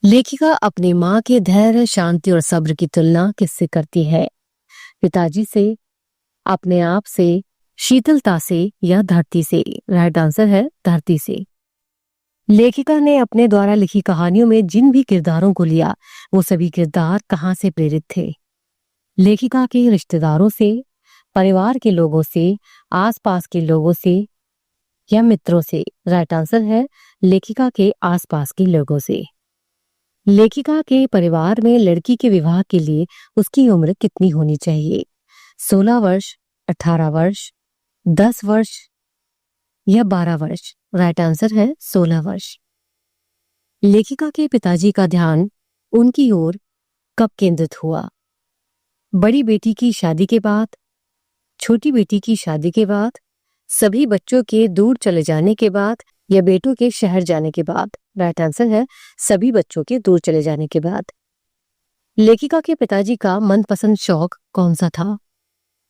लेखिका अपनी माँ के धैर्य, शांति और सब्र की तुलना किससे करती है? पिताजी से, अपने आप से, शीतलता से या धरती से? राइट आंसर है धरती से। लेखिका ने अपने द्वारा लिखी कहानियों में जिन भी किरदारों को लिया, वो सभी किरदार कहाँ से प्रेरित थे? लेखिका के रिश्तेदारों से, परिवार के लोगों से, आसपास के लोगों से या मित्रों से? राइट आंसर है लेखिका के आसपास के लोगों से। लेखिका के परिवार में लड़की के विवाह के लिए उसकी उम्र कितनी होनी चाहिए? 16 वर्ष, 18 वर्ष, 10 वर्ष या 12 वर्ष? राइट आंसर है 16 वर्ष। लेखिका के पिताजी का ध्यान उनकी ओर कब केंद्रित हुआ? बड़ी बेटी की शादी के बाद, छोटी बेटी की शादी के बाद, सभी बच्चों के दूर चले जाने के बाद या बेटों के शहर जाने के बाद? राइट आंसर है सभी बच्चों के दूर चले जाने के बाद। लेखिका के पिताजी का मनपसंद शौक कौन सा था?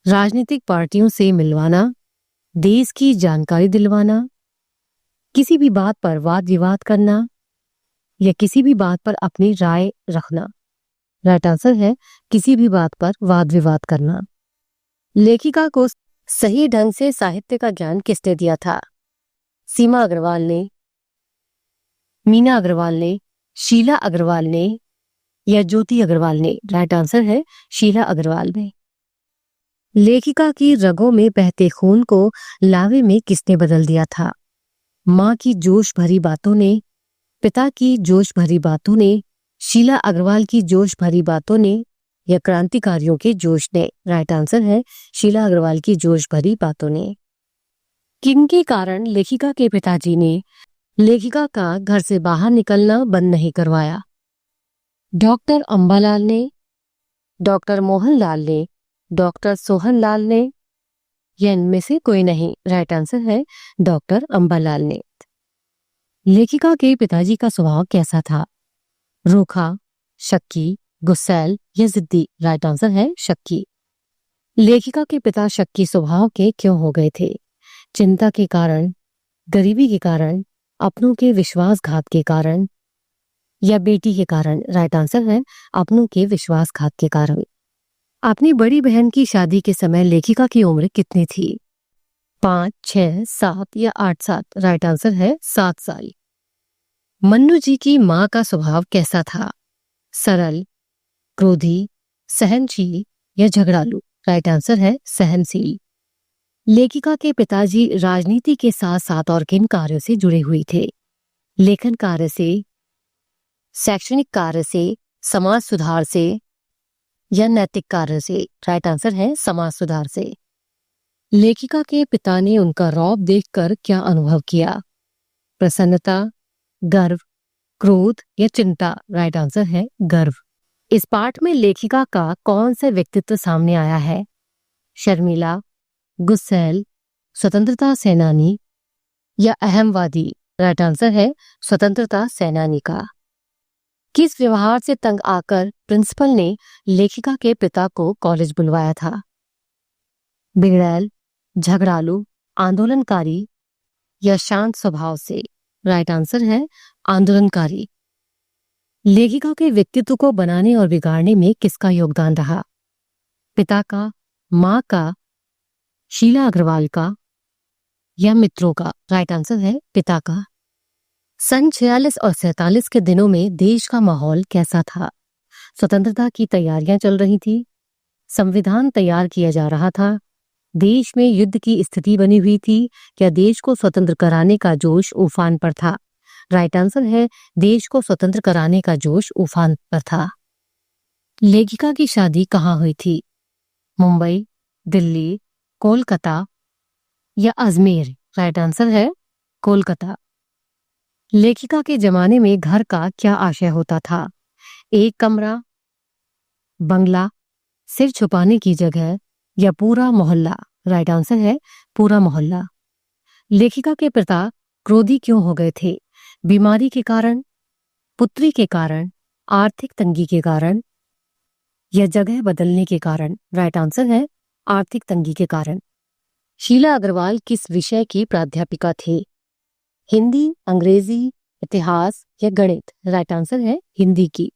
राजनीतिक पार्टियों से मिलवाना, देश की जानकारी दिलवाना, किसी भी बात पर वाद विवाद करना या किसी भी बात पर अपनी राय रखना? राइट आंसर है किसी भी बात पर वाद विवाद करना। लेखिका को सही ढंग से साहित्य का ज्ञान किसने दिया था? सीमा अग्रवाल ने, मीना अग्रवाल ने, शीला अग्रवाल ने या ज्योति अग्रवाल ने? राइट आंसर है शीला अग्रवाल ने। लेखिका की रगों में बहते खून को लावे में किसने बदल दिया था? माँ की जोश भरी बातों ने, पिता की जोश भरी बातों ने, शीला अग्रवाल की जोश भरी बातों ने या क्रांतिकारियों के जोश ने? राइट आंसर है शीला अग्रवाल की जोश भरी बातों ने। किनके कारण लेखिका के पिताजी ने लेखिका का घर से बाहर निकलना बंद नहीं करवाया? डॉक्टर अंबालाल ने, डॉक्टर मोहनलाल ने, डॉक्टर सोहनलाल ने या इनमें से कोई नहीं? राइट आंसर है डॉक्टर अंबालाल ने। लेखिका के पिताजी का स्वभाव कैसा था? रूखा, शक्की, गुस्सैल या जिद्दी? राइट आंसर है शक्की। लेखिका के पिता शक्की स्वभाव के क्यों हो गए थे? चिंता के कारण, गरीबी के कारण, अपनों के विश्वासघात के कारण या बेटी के कारण? राइट आंसर है अपनों के विश्वासघात के कारण। अपनी बड़ी बहन की शादी के समय लेखिका की उम्र कितनी थी? 5, 6, 7 या 8 साल? राइट आंसर है 7 साल। मन्नू जी की माँ का स्वभाव कैसा था? सरल, क्रोधी, सहनशील या झगड़ालू? राइट आंसर है सहनशील। लेखिका के पिताजी राजनीति के साथ साथ और किन कार्यों से जुड़े हुए थे? लेखन कार्य से, शैक्षणिक कार्य से, समाज सुधार से या नैतिक कार्य से? राइट आंसर है समाज सुधार से। लेखिका के पिता ने उनका रौब देखकर क्या अनुभव किया? प्रसन्नता, गर्व, क्रोध या चिंता? राइट आंसर है गर्व। इस पाठ में लेखिका का कौन सा व्यक्तित्व सामने आया है? शर्मिला, गुस्सैल, स्वतंत्रता सेनानी या अहमवादी? राइट आंसर है स्वतंत्रता सेनानी का। किस व्यवहार से तंग आकर प्रिंसिपल ने लेखिका के पिता को कॉलेज बुलवाया था? बिगड़ैल, झगड़ालू, आंदोलनकारी या शांत स्वभाव से? राइट आंसर है आंदोलनकारी। लेखिका के व्यक्तित्व को बनाने और बिगाड़ने में किसका योगदान रहा? पिता का, माँ का, शीला अग्रवाल का या मित्रों का? राइट आंसर है पिता का। सन 46 और 47 के दिनों में देश का माहौल कैसा था? स्वतंत्रता की तैयारियां चल रही थी, संविधान तैयार किया जा रहा था, देश में युद्ध की स्थिति बनी हुई थी या देश को स्वतंत्र कराने का जोश उफान पर था? राइट आंसर है देश को स्वतंत्र कराने का जोश उफान पर था। लेखिका की शादी कहाँ हुई थी? मुंबई, दिल्ली, कोलकाता या अजमेर? राइट आंसर है कोलकाता। लेखिका के जमाने में घर का क्या आशय होता था? एक कमरा, बंगला, सिर छुपाने की जगह या पूरा मोहल्ला? राइट आंसर है पूरा मोहल्ला। लेखिका के पिता क्रोधी क्यों हो गए थे? बीमारी के कारण, पुत्री के कारण, आर्थिक तंगी के कारण या जगह बदलने के कारण? राइट आंसर है आर्थिक तंगी के कारण। शीला अग्रवाल किस विषय की प्राध्यापिका थे? हिंदी, अंग्रेजी, इतिहास या गणित? राइट आंसर है हिंदी की।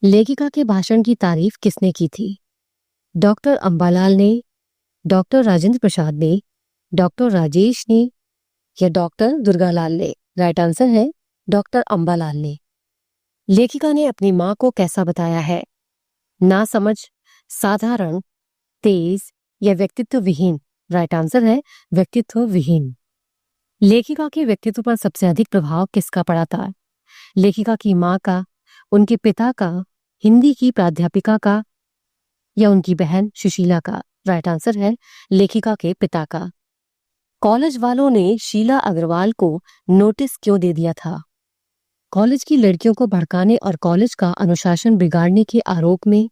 लेखिका के भाषण की तारीफ किसने की थी? डॉक्टर अंबालाल ने, डॉक्टर राजेंद्र प्रसाद ने, डॉक्टर राजेश ने या डॉक्टर दुर्गालाल ने? राइट आंसर है डॉक्टर अंबालाल ने। लेखिका ने अपनी मां को कैसा बताया है? नासमझ, साधारण, तेज या व्यक्तित्व विहीन? राइट आंसर है व्यक्तित्व विहीन। लेखिका के व्यक्तित्व पर सबसे अधिक प्रभाव किसका पड़ा था? लेखिका की मां का, उनके पिता का, हिंदी की प्राध्यापिका का या उनकी बहन सुशीला का? राइट आंसर है लेखिका के पिता का। कॉलेज वालों ने शीला अग्रवाल को नोटिस क्यों दे दिया था? कॉलेज की लड़कियों को भड़काने और कॉलेज का अनुशासन बिगाड़ने के आरोप में,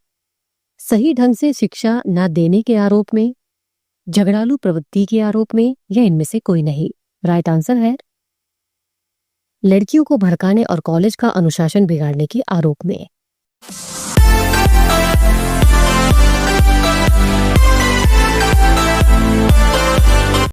सही ढंग से शिक्षा न देने के आरोप में, झगड़ालू प्रवृत्ति के आरोप में या इनमें से कोई नहीं? राइट आंसर है लड़कियों को भड़काने और कॉलेज का अनुशासन बिगाड़ने के आरोप में।